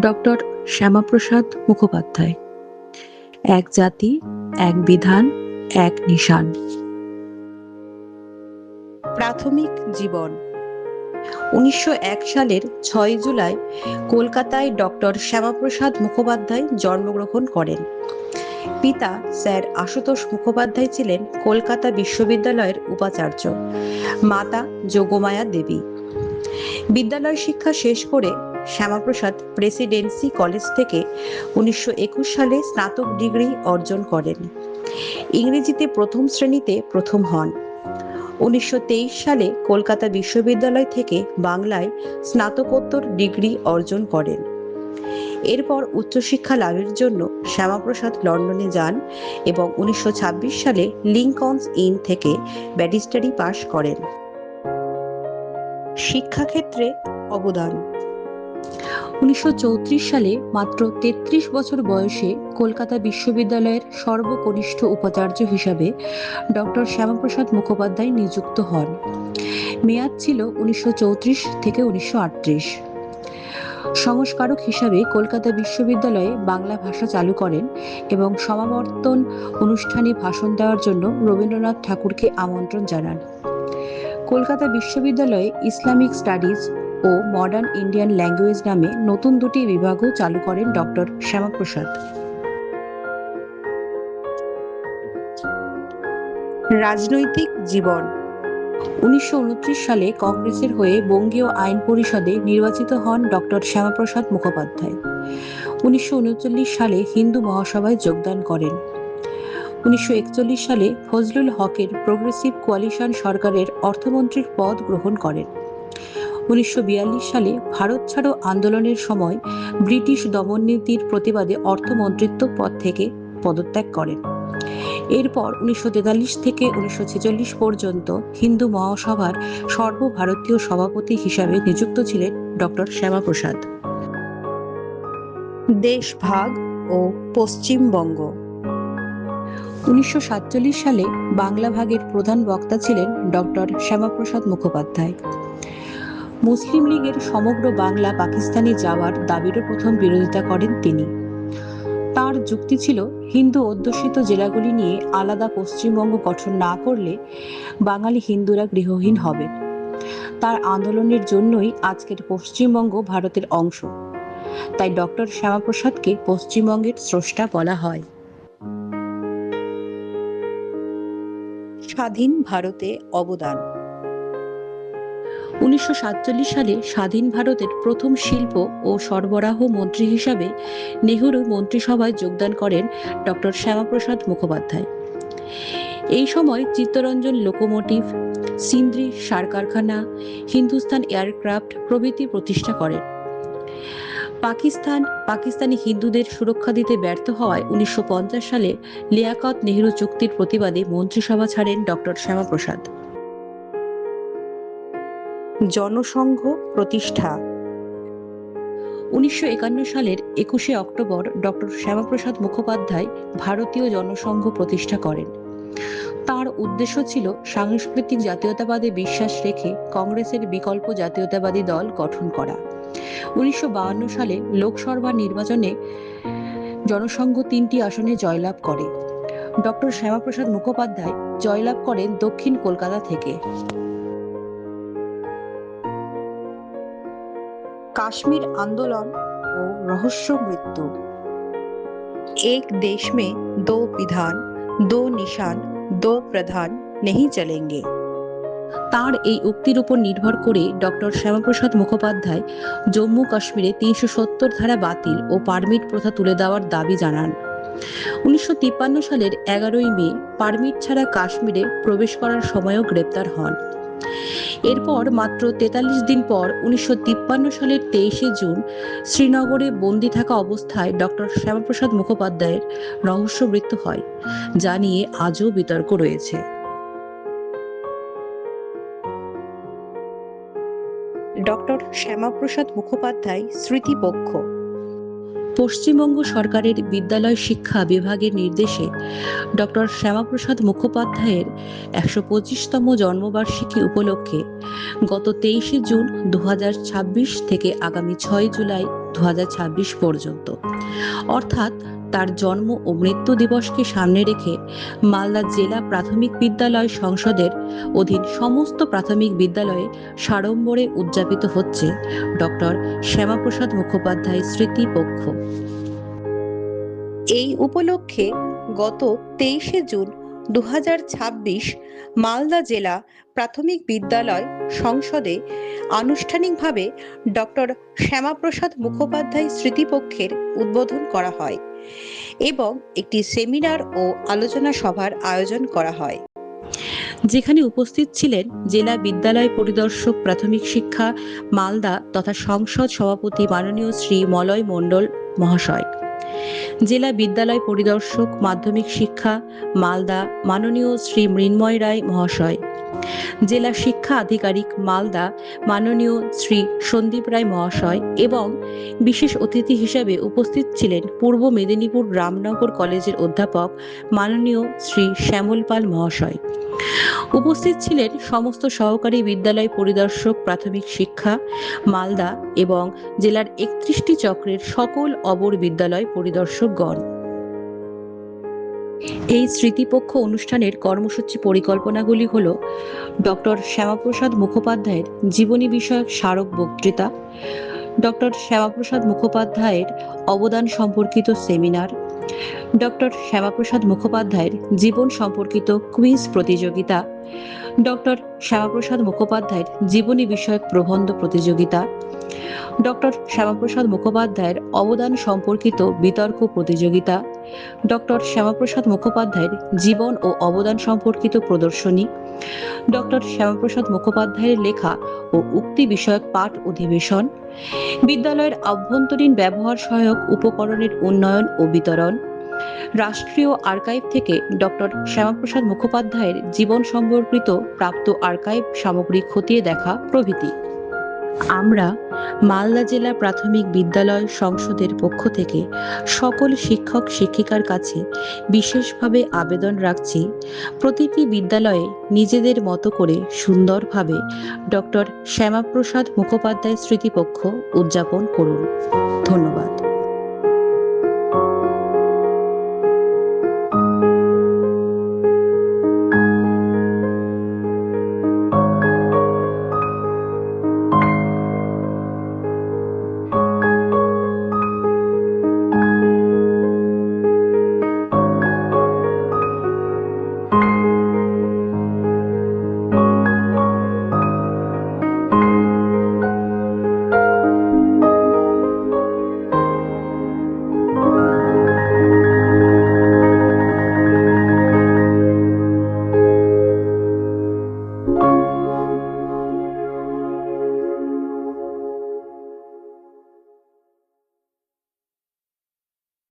Doctor Shyamaprasad Mukhopadhyay. এক জাতি, এক বিধান, এক নিশান। প্রাথমিক জীবন। 1901 সালের 6 জুলাই কলকাতায় ডক্টর শ্যামাপ্রসাদ মুখোপাধ্যায় জন্মগ্রহণ করেন। পিতা স্যার আশুতোষ মুখোপাধ্যায় ছিলেন কলকাতা বিশ্ববিদ্যালয়ের উপাচার্য, মাতা যোগমায়া দেবী। বিদ্যালয় শিক্ষা শেষ করে শ্যামাপ্রসাদ প্রেসিডেন্সি কলেজ থেকে 1921 সালে স্নাতক ডিগ্রি অর্জন করেন। ইংরেজিতে প্রথম শ্রেণীতে প্রথম হন। 1923 সালে কলকাতা বিশ্ববিদ্যালয় থেকে বাংলায় স্নাতকোত্তর ডিগ্রি অর্জন করেন। এরপর উচ্চশিক্ষা লাভের জন্য শ্যামাপ্রসাদ লন্ডনে যান এবং 1926 সালে লিঙ্কনস ইন থেকে ব্যারিস্টারি পাশ করেন। শিক্ষাক্ষেত্রে অবদান। 1934 সালে মাত্র 33 বছর বয়সে কলকাতা বিশ্ববিদ্যালয়ের সর্বকনিষ্ঠ উপাচার্য হিসাবে ডক্টর শ্যামাপ্রসাদ মুখোপাধ্যায় নিযুক্ত হন। মেয়াদ ছিল 1934 থেকে 1938। সংস্কারক হিসাবে কলকাতা বিশ্ববিদ্যালয়ে বাংলা ভাষা চালু করেন এবং সমাবর্তন অনুষ্ঠানে ভাষণ দেওয়ার জন্য রবীন্দ্রনাথ ঠাকুরকে আমন্ত্রণ জানান। কলকাতা বিশ্ববিদ্যালয়ে ইসলামিক স্টাডিজ ও মডার্ন ইন্ডিয়ান ল্যাঙ্গুয়েজ নামে নতুন দুটি বিভাগও চালু করেন ডক্টর শ্যামাপ্রসাদ। রাজনৈতিক জীবন। 1929 সালে কংগ্রেসের হয়ে বঙ্গীয় আইন পরিষদে নির্বাচিত হন ডক্টর শ্যামাপ্রসাদ মুখোপাধ্যায়। 1939 সালে হিন্দু মহাসভায় যোগদান করেন। 1941 সালে ফজলুল হকের প্রোগ্রেসিভ কোয়ালিশন সরকারের অর্থমন্ত্রীর পদ গ্রহণ করেন। 1942 সালে ভারত ছাড়ো আন্দোলনের সময় ব্রিটিশ দমননীতির প্রতিবাদে অর্থমন্ত্রিত্ব পদ থেকে পদত্যাগ করেন। এরপর 1943 থেকে 1946 পর্যন্ত হিন্দু মহাসভার সর্বভারতীয় সভাপতি হিসাবে নিযুক্ত ছিলেন ডক্টর শ্যামাপ্রসাদ। দেশভাগ ও পশ্চিমবঙ্গ। 1947 সালে বাংলা ভাগের প্রধান বক্তা ছিলেন ডক্টর শ্যামাপ্রসাদ মুখোপাধ্যায়। মুসলিম লীগের সমগ্র বাংলা পাকিস্তানে যাওয়ার দাবিরও প্রথম বিরোধিতা করেন তিনি। তার যুক্তি ছিল হিন্দু অধ্যুষিত জেলাগুলি নিয়ে আলাদা পশ্চিমবঙ্গ গঠন না করলে বাঙালি হিন্দুরা গৃহহীন হবে। তার আন্দোলনের জন্যই আজকের পশ্চিমবঙ্গ ভারতের অংশ। তাই ডক্টর শ্যামাপ্রসাদকে পশ্চিমবঙ্গের স্রষ্টা বলা হয়। স্বাধীন ভারতে অবদান। 1947 সালে স্বাধীন ভারতের প্রথম শিল্প ও সরবরাহ মন্ত্রী হিসাবে নেহেরু মন্ত্রিসভায় যোগদান করেন ডক্টর শ্যামাপ্রসাদ মুখোপাধ্যায়। এই সময় চিত্তরঞ্জন লোকোমোটিভ, সিন্দ্রি সার কারখানা, হিন্দুস্তান এয়ারক্রাফট প্রভৃতি প্রতিষ্ঠা করেন। পাকিস্তানি হিন্দুদের সুরক্ষা দিতে ব্যর্থ হওয়ায় 1950 সালে লিয়াকত নেহেরু চুক্তির প্রতিবাদে মন্ত্রিসভা ছাড়েন ডক্টর শ্যামাপ্রসাদ। জনসংঘ প্রতিষ্ঠা। 1951 সালের 21শে অক্টোবর ডক্টর শ্যামাপ্রসাদ মুখোপাধ্যায় ভারতীয় জনসংঘ প্রতিষ্ঠা করেন। তার উদ্দেশ্য ছিল সাংস্কৃতিক জাতীয়তাবাদে বিশ্বাস রেখে কংগ্রেসের বিকল্প জাতীয়তাবাদী দল গঠন করা। 1952 সালে লোকসভা নির্বাচনে জনসংঘ 3টি আসনে জয়লাভ করে। ডক্টর শ্যামাপ্রসাদ মুখোপাধ্যায় জয়লাভ করেন দক্ষিণ কলকাতা থেকে। কাশ্মীর আন্দোলন ও রহস্য মৃত্যু। এক দেশ में दो विधान, दो निशान, दो प्रधान नहीं चलेंगे। তার এই উক্তির উপর নির্ভর করে ডক্টর শ্যামাপ্রসাদ মুখোপাধ্যায় জম্মু কাশ্মীরে 370 ধারা বাতিল ও পারমিট প্রথা তুলে দেওয়ার দাবি জানান। 1953 সালের 11ই মে পারমিট ছাড়া কাশ্মীরে প্রবেশ করার সময়ও গ্রেপ্তার হন। এরপর মাত্র 43 দিন পর 1953 সালের 23শে জুন শ্রীনগরে বন্দী থাকা অবস্থায় ডক্টর শ্যামাপ্রসাদ মুখোপাধ্যায়ের রহস্য মৃত্যু হয়, যা নিয়ে আজও বিতর্ক রয়েছে। ডক্টর শ্যামাপ্রসাদ মুখোপাধ্যায় স্মৃতিপক্ষ। পশ্চিমবঙ্গ সরকারের বিদ্যালয় শিক্ষা বিভাগের নির্দেশে ডক্টর শ্যামাপ্রসাদ মুখোপাধ্যায়ের ১২৫তম জন্মবার্ষিকী উপলক্ষে গত ২৩শে জুন ২০২৬ থেকে আগামী ৬ জুলাই ২০২৬ পর্যন্ত, অর্থাৎ তার জন্ম ও মৃত্যু দিবসকে সামনে রেখে মালদা জেলা প্রাথমিক বিদ্যালয় সংসদের অধীন সমস্ত প্রাথমিক বিদ্যালয়ে সাড়ম্বরে উদযাপিত হচ্ছে ডক্টর শ্যামাপ্রসাদ মুখোপাধ্যায় স্মৃতি পক্ষ। এই উপলক্ষে গত ২৩শে জুন ২০২৬ মালদা জেলা প্রাথমিক বিদ্যালয় সংসদে আনুষ্ঠানিকভাবে ডক্টর শ্যামাপ্রসাদ মুখোপাধ্যায় স্মৃতিপক্ষের উদ্বোধন করা হয় এবং একটি সেমিনার ও আলোচনা সভার আয়োজন করা হয়, যেখানে উপস্থিত ছিলেন জেলা বিদ্যালয় পরিদর্শক প্রাথমিক শিক্ষা মালদা তথা সংসদ সভাপতি মাননীয় শ্রী মলয় মণ্ডল মহাশয়, জেলা বিদ্যালয় পরিদর্শক মাধ্যমিক শিক্ষা মালদা মাননীয় শ্রী মৃন্ময় রায় মহাশয়, জেলা শিক্ষা আধিকারিক মালদা মাননীয় শ্রী সন্দীপ রায় মহাশয় এবং বিশেষ অতিথি হিসেবে উপস্থিত ছিলেন পূর্ব মেদিনীপুর রামনগর কলেজের অধ্যাপক মাননীয় শ্রী শ্যামল পাল মহাশয়। উপস্থিত ছিলেন সমস্ত সহকারী বিদ্যালয় পরিদর্শক প্রাথমিক শিক্ষা মালদা এবং জেলার ৩১টি চক্রের সকল অবর বিদ্যালয় পরিদর্শকগণ। এই স্মৃতিপক্ষ অনুষ্ঠানের কর্মসূচি পরিকল্পনাগুলি হল: ডক্টর শ্যামাপ্রসাদ মুখোপাধ্যায়ের জীবনী বিষয়ক স্মারক বক্তৃতা, ডক্টর শ্যামাপ্রসাদ মুখোপাধ্যায়ের অবদান সম্পর্কিত সেমিনার, ডক্টর শ্যামাপ্রসাদ মুখোপাধ্যায়ের জীবন সম্পর্কিত কুইজ প্রতিযোগিতা, ডক্টর শ্যামাপ্রসাদ মুখোপাধ্যায়ের জীবনী বিষয়ক প্রবন্ধ প্রতিযোগিতা, ডক্টর শ্যামাপ্রসাদ মুখোপাধ্যায়ের অবদান সম্পর্কিত বিতর্ক প্রতিযোগিতা, ডক্টর শ্যামাপ্রসাদ মুখোপাধ্যায়ের জীবন ও অবদান সম্পর্কিত প্রদর্শনী, ডক্টর শ্যামাপ্রসাদ মুখোপাধ্যায়ের লেখা ও উক্তি বিষয়ক পাঠ অধিবেশন, বিদ্যালয়ের আভ্যন্তরীণ ব্যবহার সহায়ক উপকরণের উন্নয়ন ও বিতরণ, রাষ্ট্রীয় আর্কাইভ থেকে ডক্টর শ্যামাপ্রসাদ মুখোপাধ্যায়ের জীবন সম্পর্কিত প্রাপ্ত আর্কাইভ সামগ্রী খতিয়ে দেখা প্রভৃতি। আমরা মালদা জেলা প্রাথমিক বিদ্যালয় সংসদের পক্ষ থেকে সকল শিক্ষক শিক্ষিকার কাছে বিশেষভাবে আবেদন রাখছি, প্রতিটি বিদ্যালয়ে নিজেদের মতো করে সুন্দরভাবে ডক্টর শ্যামাপ্রসাদ মুখোপাধ্যায় স্মৃতিপক্ষ উদযাপন করুন।